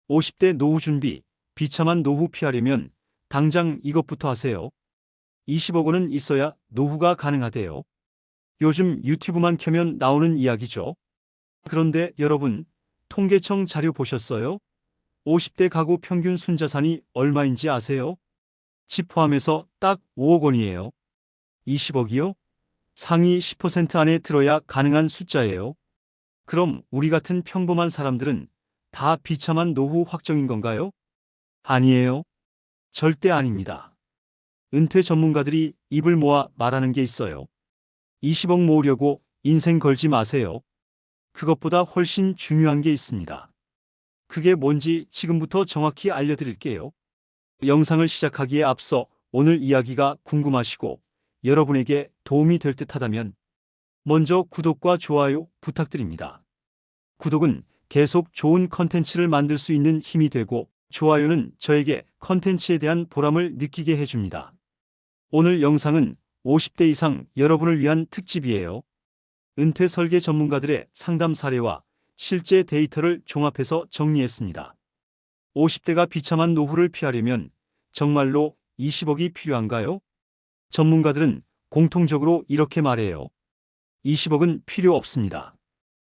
50대 노후 준비, 비참한 노후 피하려면 당장 이것부터 하세요. 20억 원은 있어야 노후가 가능하대요. 요즘 유튜브만 켜면 나오는 이야기죠. 그런데 여러분, 통계청 자료 보셨어요? 50대 가구 평균 순자산이 얼마인지 아세요? 집 포함해서 딱 5억 원이에요. 20억이요? 상위 10% 안에 들어야 가능한 숫자예요. 그럼 우리 같은 평범한 사람들은 다 비참한 노후 확정인 건가요? 아니에요. 절대 아닙니다. 은퇴 전문가들이 입을 모아 말하는 게 있어요. 20억 모으려고 인생 걸지 마세요. 그것보다 훨씬 중요한 게 있습니다. 그게 뭔지 지금부터 정확히 알려드릴게요. 영상을 시작하기에 앞서 오늘 이야기가 궁금하시고 여러분에게 도움이 될 듯하다면 먼저 구독과 좋아요 부탁드립니다. 구독은 계속 좋은 컨텐츠를 만들 수 있는 힘이 되고 좋아요는 저에게 컨텐츠에 대한 보람을 느끼게 해줍니다. 오늘 영상은 50대 이상 여러분을 위한 특집이에요. 은퇴 설계 전문가들의 상담 사례와 실제 데이터를 종합해서 정리했습니다. 50대가 비참한 노후를 피하려면 정말로 20억이 필요한가요? 전문가들은 공통적으로 이렇게 말해요. 20억은 필요 없습니다.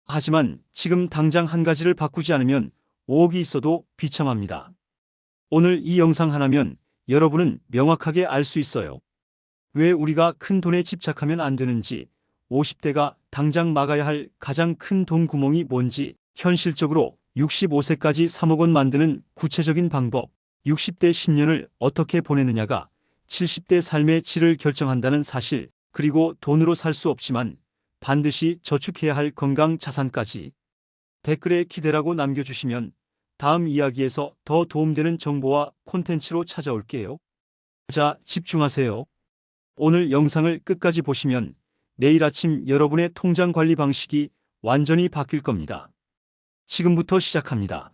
하지만 지금 당장 한 가지를 바꾸지 않으면 5억이 있어도 비참합니다. 오늘 이 영상 하나면 여러분은 명확하게 알 수 있어요. 왜 우리가 큰 돈에 집착하면 안 되는지, 50대가 당장 막아야 할 가장 큰 돈 구멍이 뭔지, 현실적으로 65세까지 3억 원 만드는 구체적인 방법, 60대 10년을 어떻게 보내느냐가 70대 삶의 질을 결정한다는 사실, 그리고 돈으로 살 수 없지만 반드시 저축해야 할 건강 자산까지. 댓글에 기대라고 남겨주시면 다음 이야기에서 더 도움되는 정보와 콘텐츠로 찾아올게요. 자, 집중하세요. 오늘 영상을 끝까지 보시면 내일 아침 여러분의 통장 관리 방식이 완전히 바뀔 겁니다. 지금부터 시작합니다.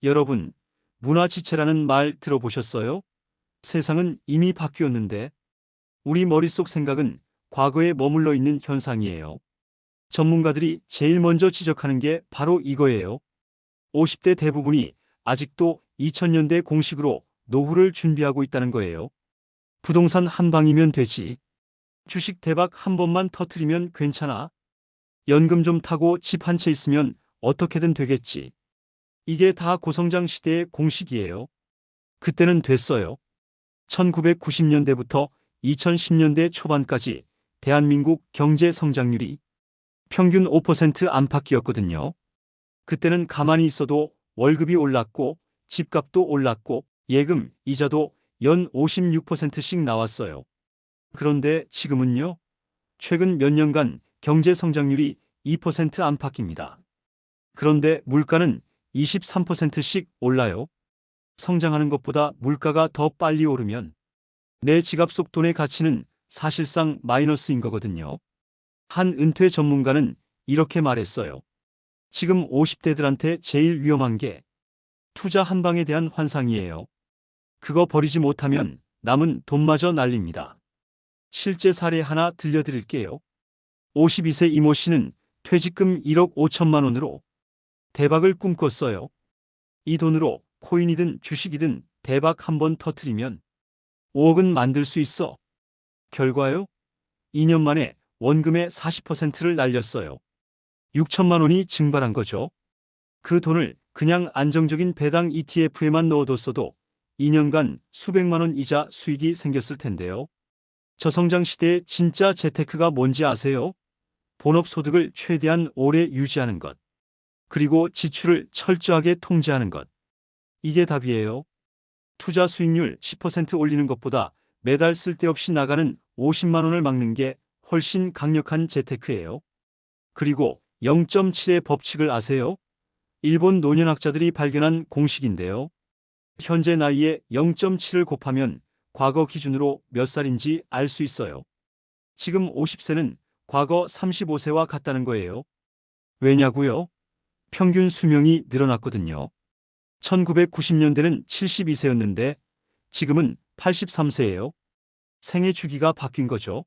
여러분, 문화지체라는 말 들어보셨어요? 세상은 이미 바뀌었는데 우리 머릿속 생각은 과거에 머물러 있는 현상이에요. 전문가들이 제일 먼저 지적하는 게 바로 이거예요. 50대 대부분이 아직도 2000년대 공식으로 노후를 준비하고 있다는 거예요. 부동산 한 방이면 되지. 주식 대박 한 번만 터트리면 괜찮아. 연금 좀 타고 집 한 채 있으면 어떻게든 되겠지. 이게 다 고성장 시대의 공식이에요. 그때는 됐어요. 1990년대부터 2010년대 초반까지 대한민국 경제 성장률이 평균 5% 안팎이었거든요. 그때는 가만히 있어도 월급이 올랐고 집값도 올랐고 예금, 이자도 연 56%씩 나왔어요. 그런데 지금은요? 최근 몇 년간 경제 성장률이 2% 안팎입니다. 그런데 물가는 23%씩 올라요. 성장하는 것보다 물가가 더 빨리 오르면 내 지갑 속 돈의 가치는 사실상 마이너스인 거거든요. 한 은퇴 전문가는 이렇게 말했어요. 지금 50대들한테 제일 위험한 게 투자 한 방에 대한 환상이에요. 그거 버리지 못하면 남은 돈마저 날립니다. 실제 사례 하나 들려드릴게요. 52세 이모 씨는 퇴직금 1억 5천만 원으로 대박을 꿈꿨어요. 이 돈으로 코인이든 주식이든 대박 한번 터트리면 5억은 만들 수 있어. 결과요? 2년 만에 원금의 40%를 날렸어요. 6천만 원이 증발한 거죠. 그 돈을 그냥 안정적인 배당 ETF에만 넣어뒀어도 2년간 수백만 원 이자 수익이 생겼을 텐데요. 저성장 시대의 진짜 재테크가 뭔지 아세요? 본업 소득을 최대한 오래 유지하는 것. 그리고 지출을 철저하게 통제하는 것. 이게 답이에요. 투자 수익률 10% 올리는 것보다 매달 쓸데없이 나가는 50만 원을 막는 게 훨씬 강력한 재테크예요. 그리고 0.7의 법칙을 아세요? 일본 노년학자들이 발견한 공식인데요. 현재 나이에 0.7을 곱하면 과거 기준으로 몇 살인지 알 수 있어요. 지금 50세는 과거 35세와 같다는 거예요. 왜냐고요? 평균 수명이 늘어났거든요. 1990년대는 72세였는데 지금은 83세예요. 생애 주기가 바뀐 거죠.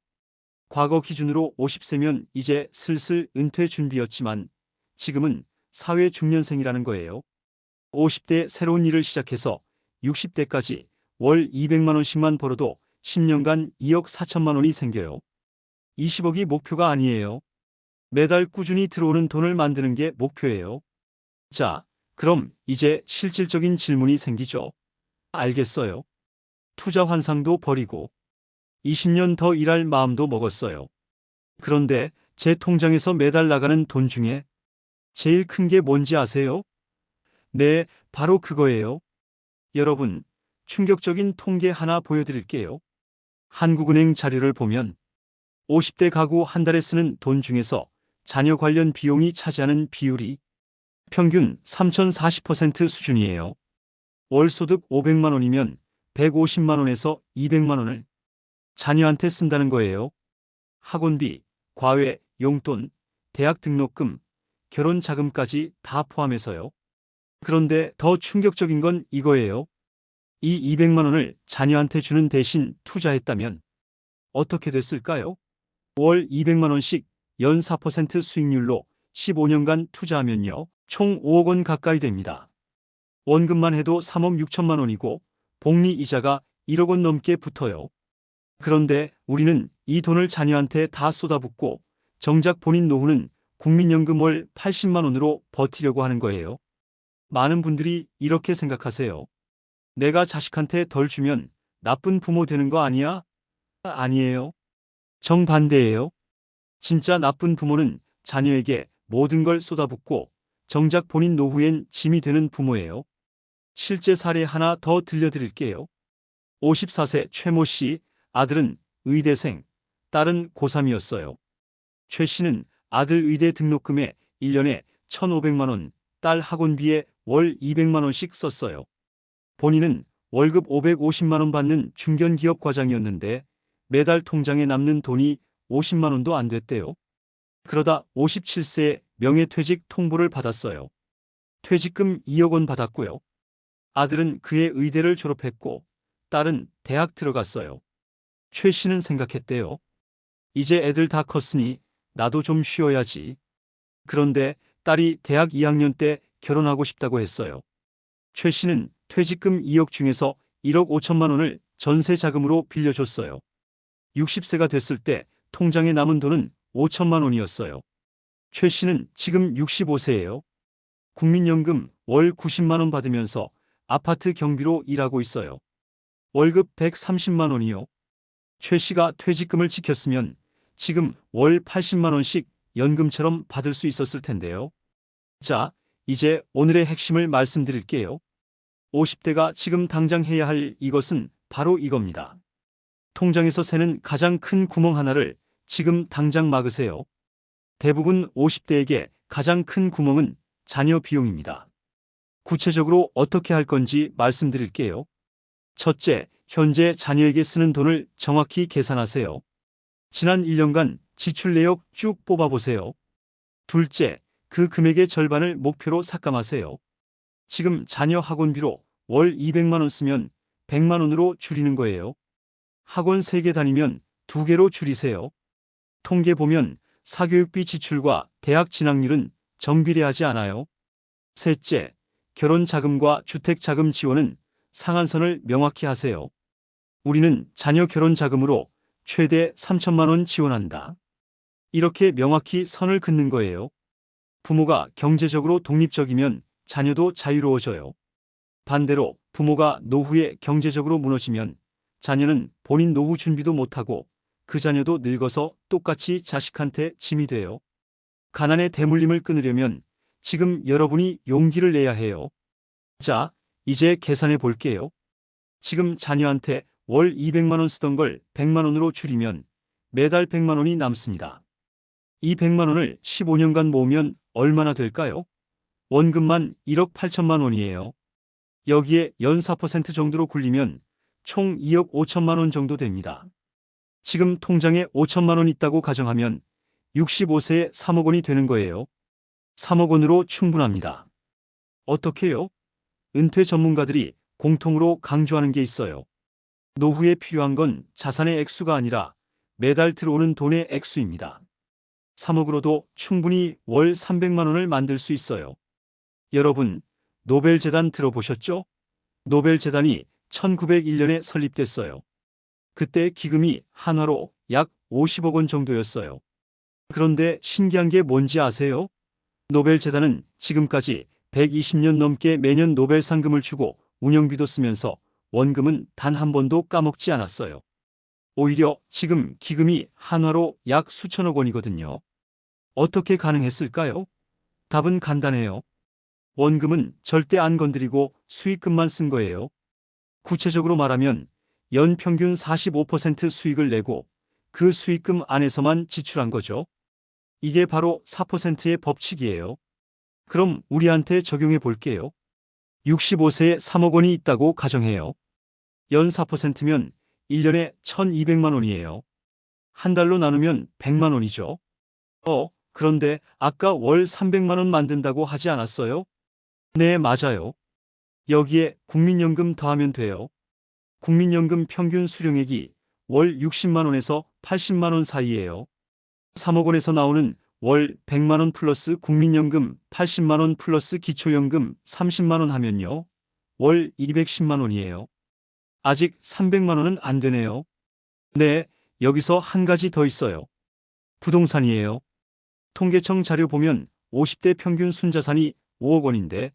과거 기준으로 50세면 이제 슬슬 은퇴 준비였지만 지금은 사회 중년생이라는 거예요. 50대 새로운 일을 시작해서 60대까지 월 200만 원씩만 벌어도 10년간 2억 4천만 원이 생겨요. 20억이 목표가 아니에요. 매달 꾸준히 들어오는 돈을 만드는 게 목표예요. 자, 그럼 이제 실질적인 질문이 생기죠. 알겠어요. 투자 환상도 버리고 20년 더 일할 마음도 먹었어요. 그런데 제 통장에서 매달 나가는 돈 중에 제일 큰 게 뭔지 아세요? 네, 바로 그거예요. 여러분, 충격적인 통계 하나 보여드릴게요. 한국은행 자료를 보면 50대 가구 한 달에 쓰는 돈 중에서 자녀 관련 비용이 차지하는 비율이 평균 3,040% 수준이에요. 월 소득 500만 원이면 150만 원에서 200만 원을 자녀한테 쓴다는 거예요. 학원비, 과외, 용돈, 대학 등록금, 결혼 자금까지 다 포함해서요. 그런데 더 충격적인 건 이거예요. 이 200만 원을 자녀한테 주는 대신 투자했다면 어떻게 됐을까요? 월 200만 원씩 연 4% 수익률로 15년간 투자하면요. 총 5억 원 가까이 됩니다. 원금만 해도 3억 6천만 원이고 복리 이자가 1억 원 넘게 붙어요. 그런데 우리는 이 돈을 자녀한테 다 쏟아붓고 정작 본인 노후는 국민연금 월 80만 원으로 버티려고 하는 거예요. 많은 분들이 이렇게 생각하세요. 내가 자식한테 덜 주면 나쁜 부모 되는 거 아니야? 아니에요. 정반대예요. 진짜 나쁜 부모는 자녀에게 모든 걸 쏟아붓고 정작 본인 노후엔 짐이 되는 부모예요. 실제 사례 하나 더 들려드릴게요. 54세 최모 씨, 아들은 의대생, 딸은 고3이었어요. 최 씨는 아들 의대 등록금에 1년에 1,500만 원, 딸 학원비에 월 200만 원씩 썼어요. 본인은 월급 550만 원 받는 중견기업 과장이었는데 매달 통장에 남는 돈이 50만 원도 안 됐대요. 그러다 57세에 명예퇴직 통보를 받았어요. 퇴직금 2억 원 받았고요. 아들은 그의 의대를 졸업했고 딸은 대학 들어갔어요. 최 씨는 생각했대요. 이제 애들 다 컸으니 나도 좀 쉬어야지. 그런데 딸이 대학 2학년 때 결혼하고 싶다고 했어요. 최 씨는 퇴직금 2억 중에서 1억 5천만 원을 전세 자금으로 빌려줬어요. 60세가 됐을 때 통장에 남은 돈은 5천만 원이었어요. 최 씨는 지금 65세예요. 국민연금 월 90만 원 받으면서 아파트 경비로 일하고 있어요. 월급 130만 원이요. 최 씨가 퇴직금을 지켰으면 지금 월 80만 원씩 연금처럼 받을 수 있었을 텐데요. 자, 이제 오늘의 핵심을 말씀드릴게요. 50대가 지금 당장 해야 할 이것은 바로 이겁니다. 통장에서 새는 가장 큰 구멍 하나를 지금 당장 막으세요. 대부분 50대에게 가장 큰 구멍은 자녀 비용입니다. 구체적으로 어떻게 할 건지 말씀드릴게요. 첫째, 현재 자녀에게 쓰는 돈을 정확히 계산하세요. 지난 1년간 지출 내역 쭉 뽑아보세요. 둘째, 그 금액의 절반을 목표로 삭감하세요. 지금 자녀 학원비로 월 200만 원 쓰면 100만 원으로 줄이는 거예요. 학원 3개 다니면 2개로 줄이세요. 통계 보면 사교육비 지출과 대학 진학률은 정비례하지 않아요. 셋째, 결혼 자금과 주택 자금 지원은 상한선을 명확히 하세요. 우리는 자녀 결혼 자금으로 최대 3천만 원 지원한다. 이렇게 명확히 선을 긋는 거예요. 부모가 경제적으로 독립적이면 자녀도 자유로워져요. 반대로 부모가 노후에 경제적으로 무너지면 자녀는 본인 노후 준비도 못하고 그 자녀도 늙어서 똑같이 자식한테 짐이 돼요. 가난의 대물림을 끊으려면 지금 여러분이 용기를 내야 해요. 자, 이제 계산해 볼게요. 지금 자녀한테 월 200만 원 쓰던 걸 100만 원으로 줄이면 매달 100만 원이 남습니다. 이 100만 원을 15년간 모으면 얼마나 될까요? 원금만 1억 8천만 원이에요. 여기에 연 4% 정도로 굴리면 총 2억 5천만 원 정도 됩니다. 지금 통장에 5천만 원 있다고 가정하면 65세에 3억 원이 되는 거예요. 3억 원으로 충분합니다. 어떻게요? 은퇴 전문가들이 공통으로 강조하는 게 있어요. 노후에 필요한 건 자산의 액수가 아니라 매달 들어오는 돈의 액수입니다. 3억으로도 충분히 월 300만 원을 만들 수 있어요. 여러분, 노벨재단 들어보셨죠? 노벨재단이 1901년에 설립됐어요. 그때 기금이 한화로 약 50억 원 정도였어요. 그런데 신기한 게 뭔지 아세요? 노벨재단은 지금까지 120년 넘게 매년 노벨 상금을 주고 운영비도 쓰면서 원금은 단 한 번도 까먹지 않았어요. 오히려 지금 기금이 한화로 약 수천억 원이거든요. 어떻게 가능했을까요? 답은 간단해요. 원금은 절대 안 건드리고 수익금만 쓴 거예요. 구체적으로 말하면 연 평균 45% 수익을 내고 그 수익금 안에서만 지출한 거죠. 이게 바로 4%의 법칙이에요. 그럼 우리한테 적용해 볼게요. 65세에 3억 원이 있다고 가정해요. 연 4%면 1년에 1200만 원이에요. 한 달로 나누면 100만 원이죠. 그런데 아까 월 300만 원 만든다고 하지 않았어요? 네, 맞아요. 여기에 국민연금 더하면 돼요. 국민연금 평균 수령액이 월 60만 원에서 80만 원 사이예요. 3억 원에서 나오는 월 100만 원 플러스 국민연금 80만 원 플러스 기초연금 30만 원 하면요. 월 210만 원이에요. 아직 300만 원은 안 되네요. 네, 여기서 한 가지 더 있어요. 부동산이에요. 통계청 자료 보면 50대 평균 순자산이 5억 원인데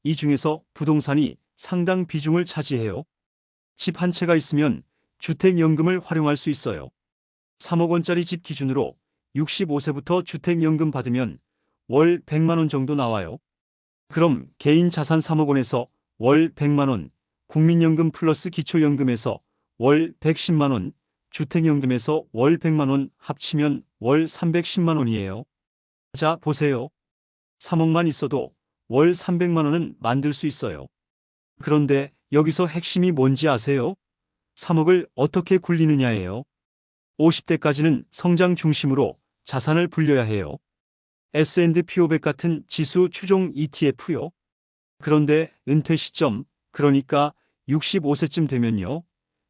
이 중에서 부동산이 상당 비중을 차지해요. 집 한 채가 있으면 주택연금을 활용할 수 있어요. 3억 원짜리 집 기준으로 65세부터 주택연금 받으면 월 100만 원 정도 나와요. 그럼 개인 자산 3억 원에서 월 100만 원, 국민연금 플러스 기초연금에서 월 110만 원, 주택연금에서 월 100만 원 합치면 월 310만 원이에요. 자, 보세요. 3억만 있어도 월 300만 원은 만들 수 있어요. 그런데 여기서 핵심이 뭔지 아세요? 3억을 어떻게 굴리느냐예요. 50대까지는 성장 중심으로 자산을 불려야 해요. S&P 500 같은 지수 추종 ETF요. 그런데 은퇴 시점, 그러니까 65세쯤 되면요.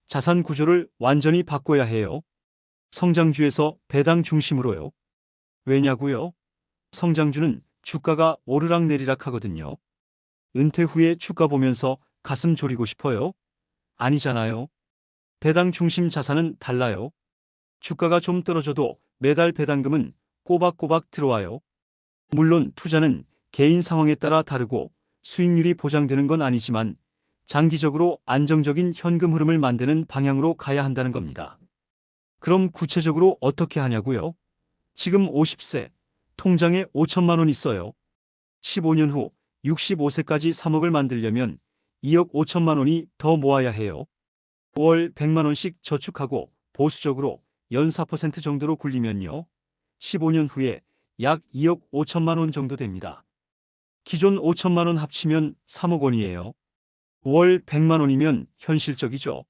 자산 구조를 완전히 바꿔야 해요. 성장주에서 배당 중심으로요. 왜냐고요? 성장주는 주가가 오르락내리락 하거든요. 은퇴 후에 주가 보면서 가슴 졸이고 싶어요? 아니잖아요. 배당 중심 자산은 달라요. 주가가 좀 떨어져도 매달 배당금은 꼬박꼬박 들어와요. 물론 투자는 개인 상황에 따라 다르고 수익률이 보장되는 건 아니지만 장기적으로 안정적인 현금 흐름을 만드는 방향으로 가야 한다는 겁니다. 그럼 구체적으로 어떻게 하냐고요? 지금 50세, 통장에 5천만 원 있어요. 15년 후 65세까지 3억을 만들려면 2억 5천만 원이 더 모아야 해요. 월 100만 원씩 저축하고 보수적으로 연 4% 정도로 굴리면요. 15년 후에 약 2억 5천만 원 정도 됩니다. 기존 5천만 원 합치면 3억 원이에요. 월 100만 원이면 현실적이죠.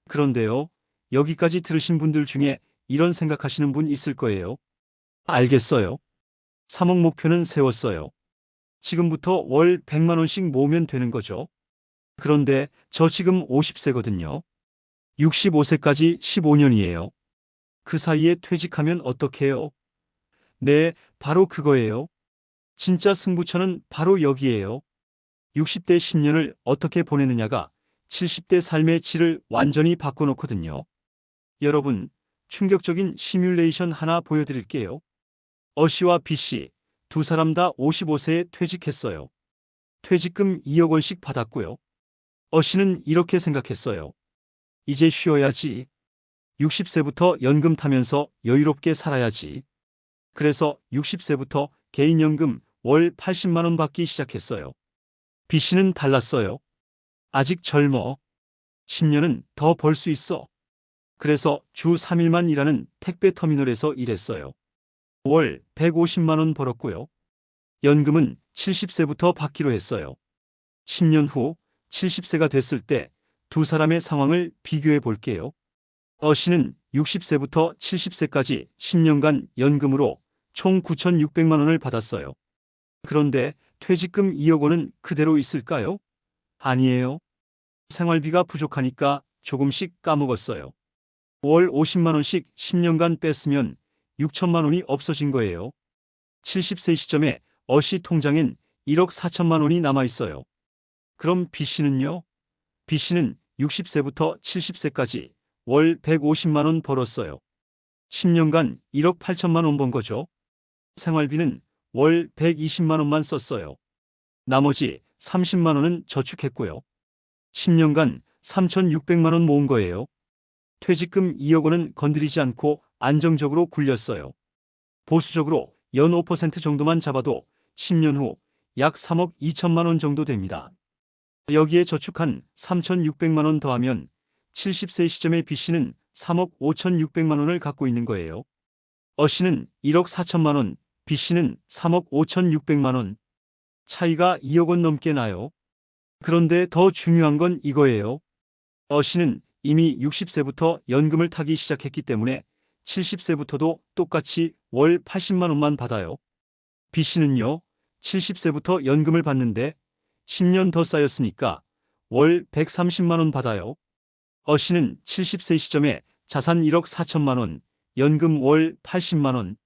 그런데요. 여기까지 들으신 분들 중에 이런 생각하시는 분 있을 거예요. 알겠어요. 3억 목표는 세웠어요. 지금부터 월 100만 원씩 모으면 되는 거죠. 그런데 저 지금 50세거든요. 65세까지 15년이에요. 그 사이에 퇴직하면 어떡해요? 네, 바로 그거예요. 진짜 승부처는 바로 여기에요. 60대 10년을 어떻게 보내느냐가 70대 삶의 질을 완전히 바꿔놓거든요. 여러분, 충격적인 시뮬레이션 하나 보여드릴게요. 어씨와 B씨, 두 사람 다 55세에 퇴직했어요. 퇴직금 2억 원씩 받았고요. 어씨는 이렇게 생각했어요. 이제 쉬어야지. 60세부터 연금 타면서 여유롭게 살아야지. 그래서 60세부터 개인연금 월 80만 원 받기 시작했어요. B씨는 달랐어요. 아직 젊어. 10년은 더 벌 수 있어. 그래서 주 3일만 일하는 택배 터미널에서 일했어요. 월 150만 원 벌었고요. 연금은 70세부터 받기로 했어요. 10년 후 70세가 됐을 때 두 사람의 상황을 비교해 볼게요. 어씨는 60세부터 70세까지 10년간 연금으로 총 9,600만 원을 받았어요. 그런데 퇴직금 2억 원은 그대로 있을까요? 아니에요. 생활비가 부족하니까 조금씩 까먹었어요. 월 50만 원씩 10년간 뺐으면 6천만 원이 없어진 거예요. 70세 시점에 어씨 통장엔 1억 4천만 원이 남아 있어요. 그럼 B씨는요? B씨는 60세부터 70세까지 월 150만 원 벌었어요. 10년간 1억 8천만 원 번 거죠. 생활비는 월 120만 원만 썼어요. 나머지 30만 원은 저축했고요. 10년간 3,600만 원 모은 거예요. 퇴직금 2억 원은 건드리지 않고 안정적으로 굴렸어요. 보수적으로 연 5% 정도만 잡아도 10년 후 약 3억 2천만 원 정도 됩니다. 여기에 저축한 3,600만 원 더하면 70세 시점의 B씨는 3억 5,600만 원을 갖고 있는 거예요. A씨는 1억 4천만 원, B씨는 3억 5,600만 원. 차이가 2억 원 넘게 나요. 그런데 더 중요한 건 이거예요. A씨는 이미 60세부터 연금을 타기 시작했기 때문에 70세부터도 똑같이 월 80만 원만 받아요. B씨는요, 70세부터 연금을 받는데 10년 더 쌓였으니까 월 130만 원 받아요. A씨는 70세 시점에 자산 1억 4천만 원, 연금 월 80만 원.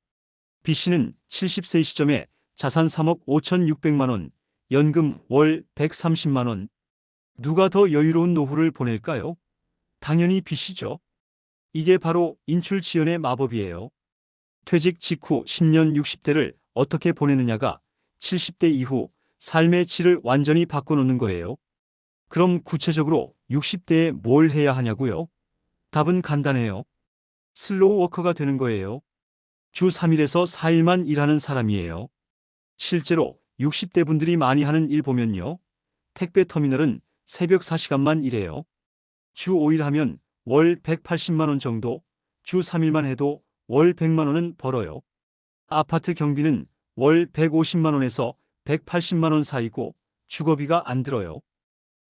B씨는 70세 시점에 자산 3억 5,600만 원, 연금 월 130만 원. 누가 더 여유로운 노후를 보낼까요? 당연히 B씨죠. 이게 바로 인출지연의 마법이에요. 퇴직 직후 10년 60대를 어떻게 보내느냐가 70대 이후 삶의 질을 완전히 바꿔놓는 거예요. 그럼 구체적으로 60대에 뭘 해야 하냐고요? 답은 간단해요. 슬로우 워커가 되는 거예요. 주 3일에서 4일만 일하는 사람이에요. 실제로 60대 분들이 많이 하는 일 보면요. 택배 터미널은 새벽 4시간만 일해요. 주 5일 하면 월 180만 원 정도, 주 3일만 해도 월 100만 원은 벌어요. 아파트 경비는 월 150만 원에서 180만 원 사이고 주거비가 안 들어요.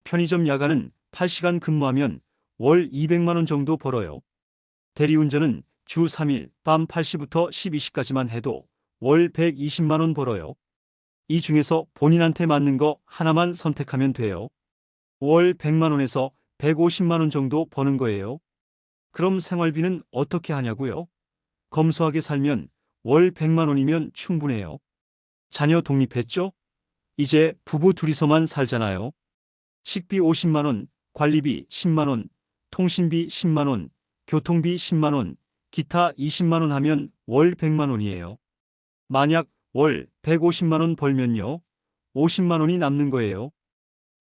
편의점 야간은 8시간 근무하면 월 200만 원 정도 벌어요. 대리운전은 주 3일 밤 8시부터 12시까지만 해도 월 120만 원 벌어요. 이 중에서 본인한테 맞는 거 하나만 선택하면 돼요. 월 100만 원에서 150만 원 정도 버는 거예요. 그럼 생활비는 어떻게 하냐고요? 검소하게 살면 월 100만 원이면 충분해요. 자녀 독립했죠? 이제 부부 둘이서만 살잖아요. 식비 50만 원, 관리비 10만 원, 통신비 10만 원, 교통비 10만 원, 기타 20만 원 하면 월 100만 원이에요. 만약 월 150만 원 벌면요. 50만 원이 남는 거예요.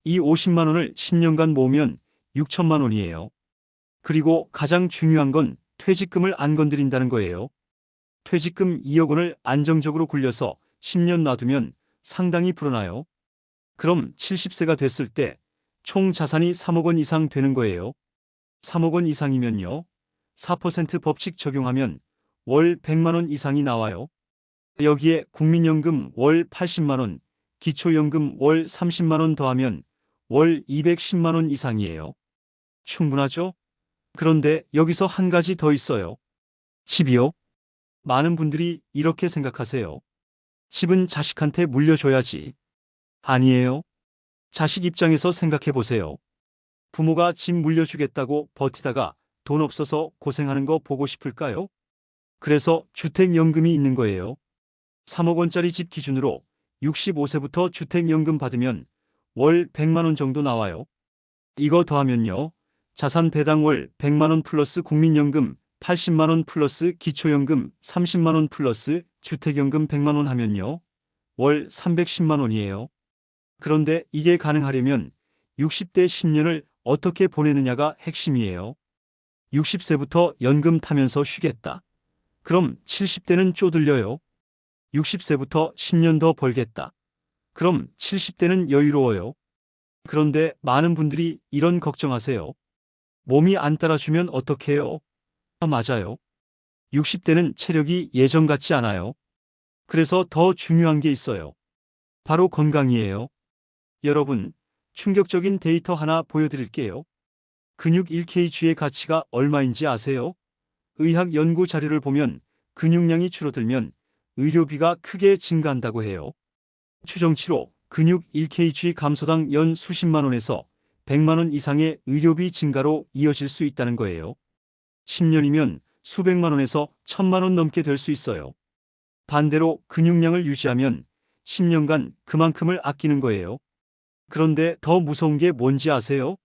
이 50만 원을 10년간 모으면 6천만 원이에요. 그리고 가장 중요한 건 퇴직금을 안 건드린다는 거예요. 퇴직금 2억 원을 안정적으로 굴려서 10년 놔두면 상당히 불어나요. 그럼 70세가 됐을 때 총 자산이 3억 원 이상 되는 거예요. 3억 원 이상이면요. 4% 법칙 적용하면 월 100만 원 이상이 나와요. 여기에 국민연금 월 80만 원, 기초연금 월 30만 원 더하면 월 210만 원 이상이에요. 충분하죠? 그런데 여기서 한 가지 더 있어요. 집이요? 많은 분들이 이렇게 생각하세요. 집은 자식한테 물려줘야지. 아니에요. 자식 입장에서 생각해 보세요. 부모가 집 물려주겠다고 버티다가 돈 없어서 고생하는 거 보고 싶을까요? 그래서 주택연금이 있는 거예요. 3억 원짜리 집 기준으로 65세부터 주택연금 받으면 월 100만 원 정도 나와요. 이거 더하면요. 자산 배당 월 100만 원 플러스 국민연금 80만 원 플러스 기초연금 30만 원 플러스 주택연금 100만 원 하면요. 월 310만 원이에요. 그런데 이게 가능하려면 60대 10년을 어떻게 보내느냐가 핵심이에요. 60세부터 연금 타면서 쉬겠다. 그럼 70대는 쪼들려요. 60세부터 10년 더 벌겠다. 그럼 70대는 여유로워요. 그런데 많은 분들이 이런 걱정하세요. 몸이 안 따라주면 어떡해요? 맞아요. 60대는 체력이 예전 같지 않아요. 그래서 더 중요한 게 있어요. 바로 건강이에요. 여러분, 충격적인 데이터 하나 보여드릴게요. 근육 1kg의 가치가 얼마인지 아세요? 의학 연구 자료를 보면 근육량이 줄어들면 의료비가 크게 증가한다고 해요. 추정치로 근육 1kg 감소당 연 수십만 원에서 100만 원 이상의 의료비 증가로 이어질 수 있다는 거예요. 10년이면 수백만 원에서 1,000만 원 넘게 될 수 있어요. 반대로 근육량을 유지하면 10년간 그만큼을 아끼는 거예요. 그런데 더 무서운 게 뭔지 아세요?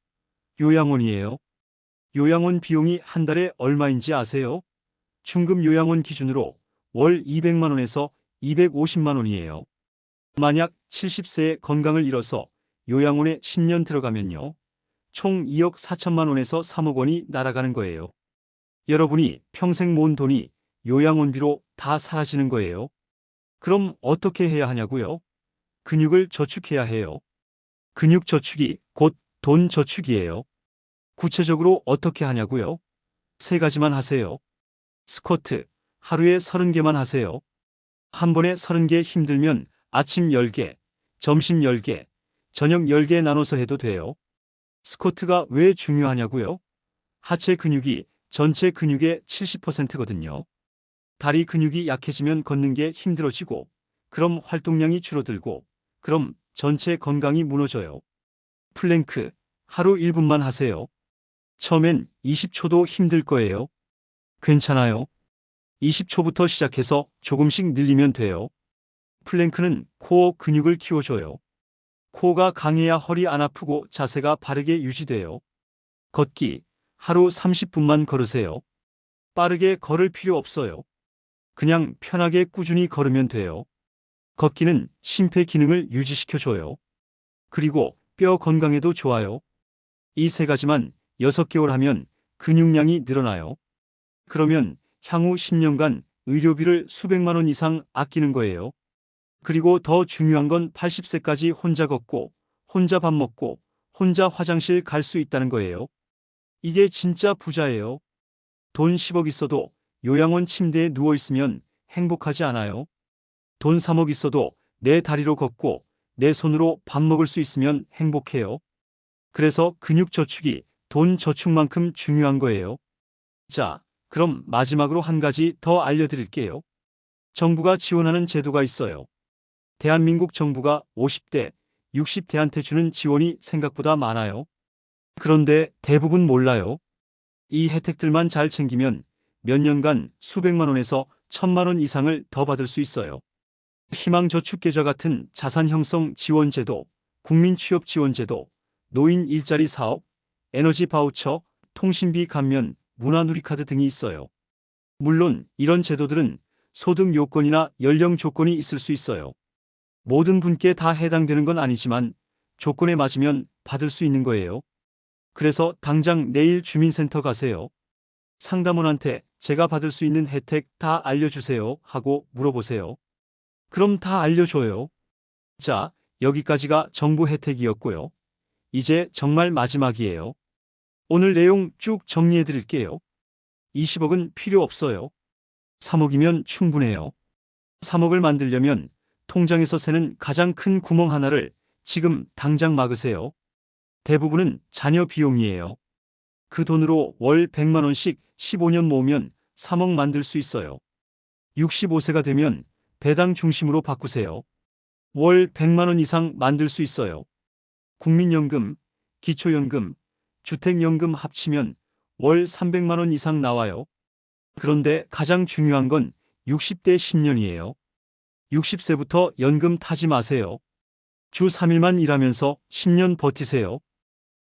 요양원이에요. 요양원 비용이 한 달에 얼마인지 아세요? 중급 요양원 기준으로 월 200만 원에서 250만 원이에요. 만약 70세에 건강을 잃어서 요양원에 10년 들어가면요. 총 2억 4천만 원에서 3억 원이 날아가는 거예요. 여러분이 평생 모은 돈이 요양원비로 다 사라지는 거예요. 그럼 어떻게 해야 하냐고요? 근육을 저축해야 해요. 근육 저축이 곧 돈 저축이에요. 구체적으로 어떻게 하냐고요? 세 가지만 하세요. 스쿼트, 하루에 30개만 하세요. 한 번에 30개 힘들면 아침 10개, 점심 10개, 저녁 10개 나눠서 해도 돼요. 스쿼트가 왜 중요하냐고요? 하체 근육이 전체 근육의 70%거든요. 다리 근육이 약해지면 걷는 게 힘들어지고, 그럼 활동량이 줄어들고, 그럼 전체 건강이 무너져요. 플랭크, 하루 1분만 하세요. 처음엔 20초도 힘들 거예요. 괜찮아요. 20초부터 시작해서 조금씩 늘리면 돼요. 플랭크는 코어 근육을 키워줘요. 코어가 강해야 허리 안 아프고 자세가 바르게 유지돼요. 걷기, 하루 30분만 걸으세요. 빠르게 걸을 필요 없어요. 그냥 편하게 꾸준히 걸으면 돼요. 걷기는 심폐 기능을 유지시켜줘요. 그리고 뼈 건강에도 좋아요. 이 세 가지만 6개월 하면 근육량이 늘어나요. 그러면 향후 10년간 의료비를 수백만 원 이상 아끼는 거예요. 그리고 더 중요한 건 80세까지 혼자 걷고, 혼자 밥 먹고, 혼자 화장실 갈 수 있다는 거예요. 이게 진짜 부자예요. 돈 10억 있어도 요양원 침대에 누워 있으면 행복하지 않아요. 돈 3억 있어도 내 다리로 걷고 내 손으로 밥 먹을 수 있으면 행복해요. 그래서 근육 저축이 돈 저축만큼 중요한 거예요. 자, 그럼 마지막으로 한 가지 더 알려드릴게요. 정부가 지원하는 제도가 있어요. 대한민국 정부가 50대, 60대한테 주는 지원이 생각보다 많아요. 그런데 대부분 몰라요. 이 혜택들만 잘 챙기면 몇 년간 수백만 원에서 1,000만 원 이상을 더 받을 수 있어요. 희망저축계좌 같은 자산 형성 지원제도, 국민취업지원제도, 노인 일자리 사업, 에너지 바우처, 통신비 감면, 문화누리카드 등이 있어요. 물론 이런 제도들은 소득 요건이나 연령 조건이 있을 수 있어요. 모든 분께 다 해당되는 건 아니지만 조건에 맞으면 받을 수 있는 거예요. 그래서 당장 내일 주민센터 가세요. 상담원한테 제가 받을 수 있는 혜택 다 알려주세요 하고 물어보세요. 그럼 다 알려줘요. 자, 여기까지가 정부 혜택이었고요. 이제 정말 마지막이에요. 오늘 내용 쭉 정리해 드릴게요. 20억은 필요 없어요. 3억이면 충분해요. 3억을 만들려면 통장에서 새는 가장 큰 구멍 하나를 지금 당장 막으세요. 대부분은 자녀 비용이에요. 그 돈으로 월 100만 원씩 15년 모으면 3억 만들 수 있어요. 65세가 되면 배당 중심으로 바꾸세요. 월 100만 원 이상 만들 수 있어요. 국민연금, 기초연금, 주택연금 합치면 월 300만 원 이상 나와요. 그런데 가장 중요한 건 60대 10년이에요. 60세부터 연금 타지 마세요. 주 3일만 일하면서 10년 버티세요.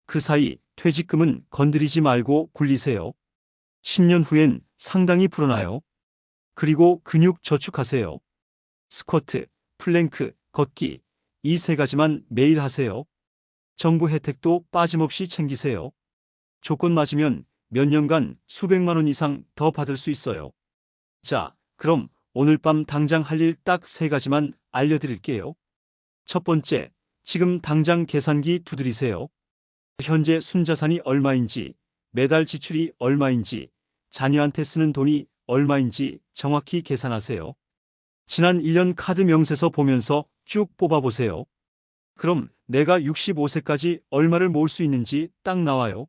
그 사이 퇴직금은 건드리지 말고 굴리세요. 10년 후엔 상당히 불어나요. 그리고 근육 저축하세요. 스쿼트, 플랭크, 걷기, 이 세 가지만 매일 하세요. 정부 혜택도 빠짐없이 챙기세요. 조건 맞으면 몇 년간 수백만 원 이상 더 받을 수 있어요. 자, 그럼 오늘 밤 당장 할 일 딱 세 가지만 알려드릴게요. 첫 번째, 지금 당장 계산기 두드리세요. 현재 순자산이 얼마인지, 매달 지출이 얼마인지, 자녀한테 쓰는 돈이 얼마인지 정확히 계산하세요. 지난 1년 카드 명세서 보면서 쭉 뽑아보세요. 그럼 내가 65세까지 얼마를 모을 수 있는지 딱 나와요.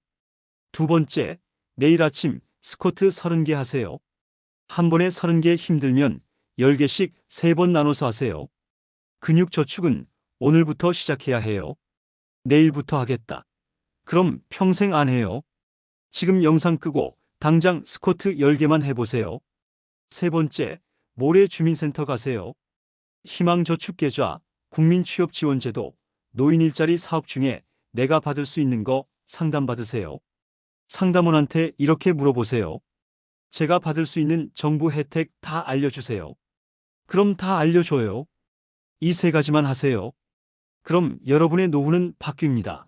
두 번째, 내일 아침 스쿼트 30개 하세요. 한 번에 30개 힘들면 10개씩 3번 나눠서 하세요. 근육 저축은 오늘부터 시작해야 해요. 내일부터 하겠다. 그럼 평생 안 해요. 지금 영상 끄고 당장 스쿼트 10개만 해보세요. 세 번째, 모레 주민센터 가세요. 희망저축계좌, 국민취업지원제도, 노인 일자리 사업 중에 내가 받을 수 있는 거 상담받으세요. 상담원한테 이렇게 물어보세요. 제가 받을 수 있는 정부 혜택 다 알려주세요. 그럼 다 알려줘요. 이 세 가지만 하세요. 그럼 여러분의 노후는 바뀝니다.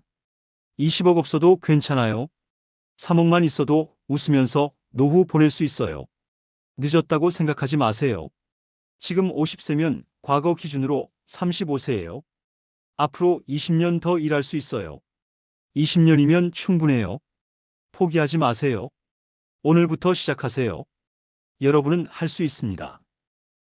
20억 없어도 괜찮아요. 3억만 있어도 웃으면서 노후 보낼 수 있어요. 늦었다고 생각하지 마세요. 지금 50세면 과거 기준으로 35세예요. 앞으로 20년 더 일할 수 있어요. 20년이면 충분해요. 포기하지 마세요. 오늘부터 시작하세요. 여러분은 할 수 있습니다.